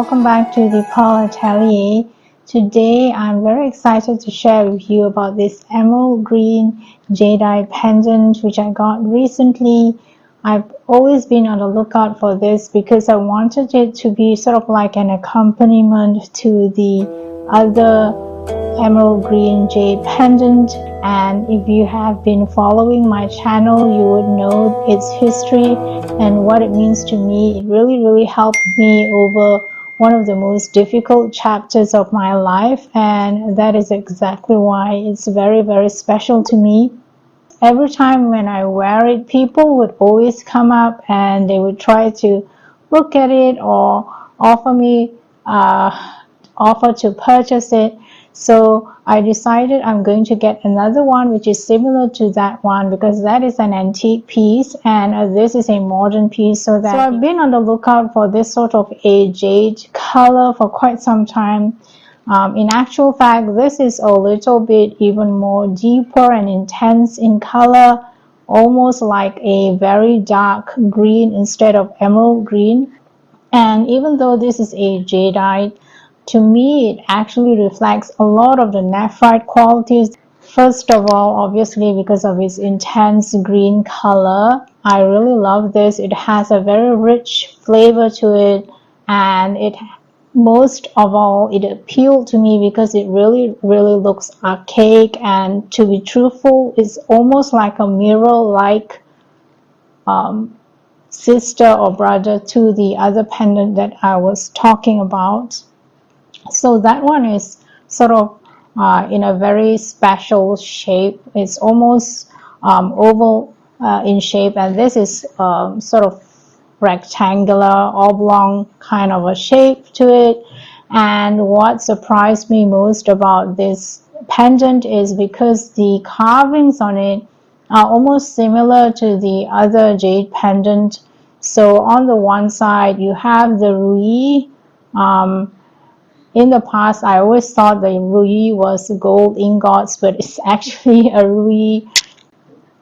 welcome back to the Pearl Atelier. Today I'm very excited to share with you about this emerald green jadeite pendant which I got recently. I've always been on the lookout for this because I wanted it to be sort of like an accompaniment to the other emerald green jade pendant, and if you have been following my channel you would know its history and what it means to me. It really helped me over one of the most difficult chapters of my life, and that is exactly why it's very special to me. Every time when I wear it, people would always come up and they would try to look at it or offer to purchase it. So I decided I'm going to get another one which is similar to that one, because that is an antique piece and this is a modern piece. So I've been on the lookout for this sort of a jade color for quite some time. In actual fact, this is a little bit even more deeper and intense in color, almost like a very dark green instead of emerald green. And even though this is a jadeite, to me it actually reflects a lot of the nephrite qualities. First of all, obviously because of its intense green color, I really love this. It has a very rich flavor to it, and most of all it appealed to me because it really looks archaic, and to be truthful, it's almost like a mirror like sister or brother to the other pendant that I was talking about. So that one is sort of in a very special shape. It's almost oval in shape, and this is sort of rectangular, oblong kind of a shape to it. And what surprised me most about this pendant is because the carvings on it are almost similar to the other jade pendant. So on the one side you have the ruby. In the past, I always thought the ruby was gold ingots, but it's actually a ruby.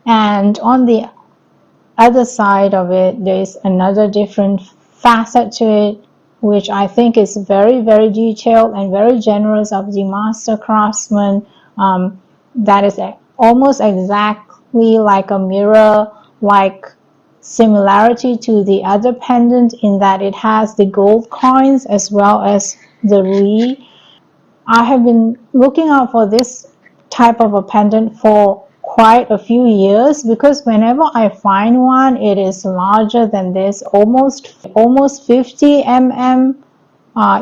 And on the other side of it, there's another different facet to it, which I think is very detailed and very generous of the master craftsman. That is almost exactly like a mirror, like similarity to the other pendant in that it has the gold coins as well as the ruby. I have been looking out for this type of a pendant for quite a few years, because whenever I find one, it is larger than this, almost 50 mm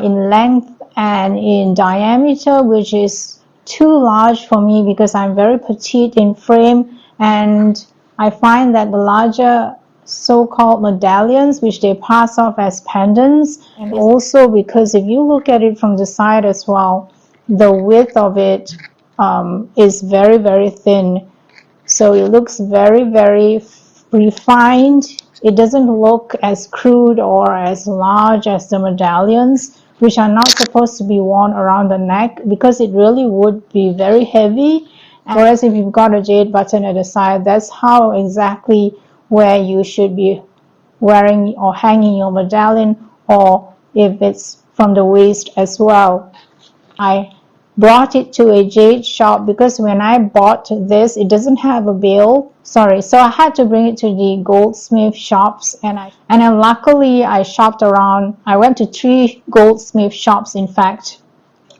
in length and in diameter, which is too large for me because I'm very petite in frame, and I find that the larger so-called medallions, which they pass off as pendants, and also because if you look at it from the side as well, the width of it is very thin, so it looks very refined. It doesn't look as crude or as large as the medallions, which are not supposed to be worn around the neck because it really would be very heavy. Whereas if you've got a jade button at the side, that's how exactly where you should be wearing or hanging your medallion, or if it's from the waist as well. I brought it to a jade shop because when I bought this, it doesn't have a bail. Sorry, so I had to bring it to the goldsmith shops, and luckily I shopped around. I went to 3 goldsmith shops, in fact.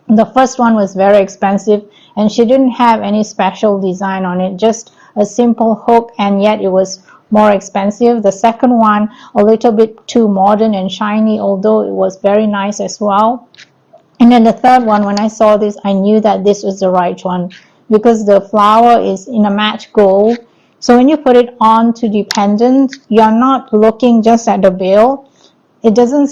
The first one was very expensive and she didn't have any special design on it, just a simple hook, and yet it was more expensive. The second one, a little bit too modern and shiny, although it was very nice as well. And then the third one, when I saw this, I knew that this was the right one because the flower is in a matte gold. So when you put it onto the pendant, you're not looking just at the bail. It doesn't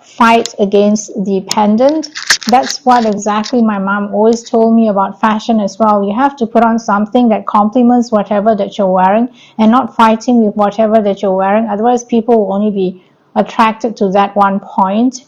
fight against the pendant. That's what exactly my mom always told me about fashion as well. You have to put on something that complements whatever that you're wearing and not fighting with whatever that you're wearing. Otherwise, people will only be attracted to that one point.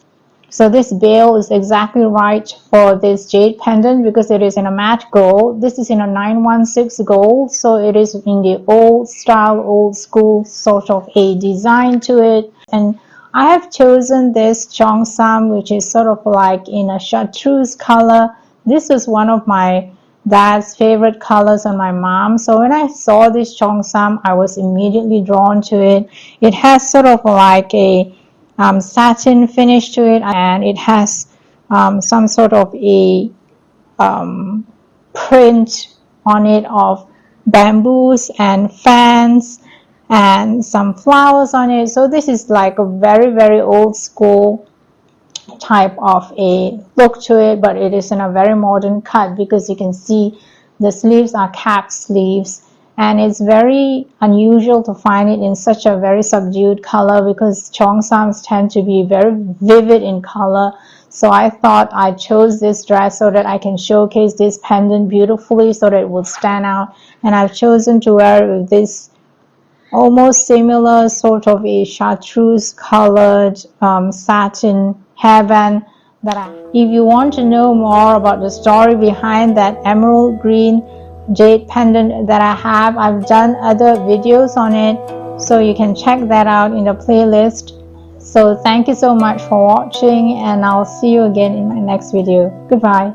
So this bail is exactly right for this jade pendant because it is in a matte gold. This is in a 916 gold, so it is in the old style, old school sort of a design to it. And I have chosen this cheongsam, which is sort of like in a chartreuse color. This is one of my dad's favorite colors on my mom. So when I saw this cheongsam, I was immediately drawn to it. It has sort of like a satin finish to it, and it has some sort of a print on it of bamboos and fans and some flowers on it. So this is like a very old school type of a look to it, but it is in a very modern cut because you can see the sleeves are capped sleeves, and it's very unusual to find it in such a very subdued color because cheongsams tend to be very vivid in color. So I thought I chose this dress so that I can showcase this pendant beautifully so that it would stand out, and I've chosen to wear it with this almost similar sort of a chartreuse colored satin hairband. If you want to know more about the story behind that emerald green jade pendant that I have, I've done other videos on it, so you can check that out in the playlist. So thank you so much for watching, and I'll see you again in my next video. Goodbye.